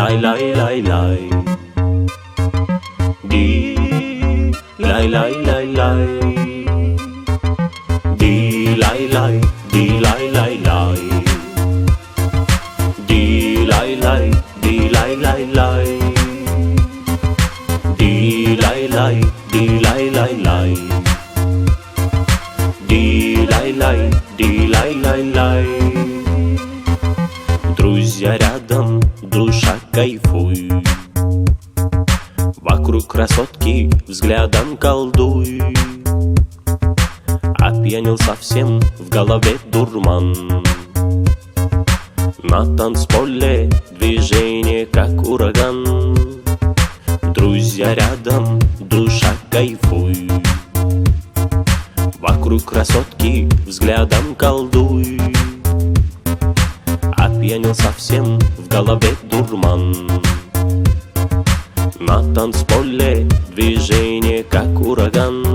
лай лай лай лай, ди лай лай лай лай, ди лай лай, ди лай лай лай, ди лай лай, ди лай лай лай, ди лай лай, ди лай лай лай, ди лай лай, ди лай лай лай. Друзья рядом, душа кайфуй, вокруг красотки взглядом колдуй. Опьянел совсем, в голове дурман. На танцполе движение как ураган. Друзья рядом, душа кайфуй, вокруг красотки взглядом колдуй. Опьянел совсем, в голове дурман. На танцполе движение как ураган.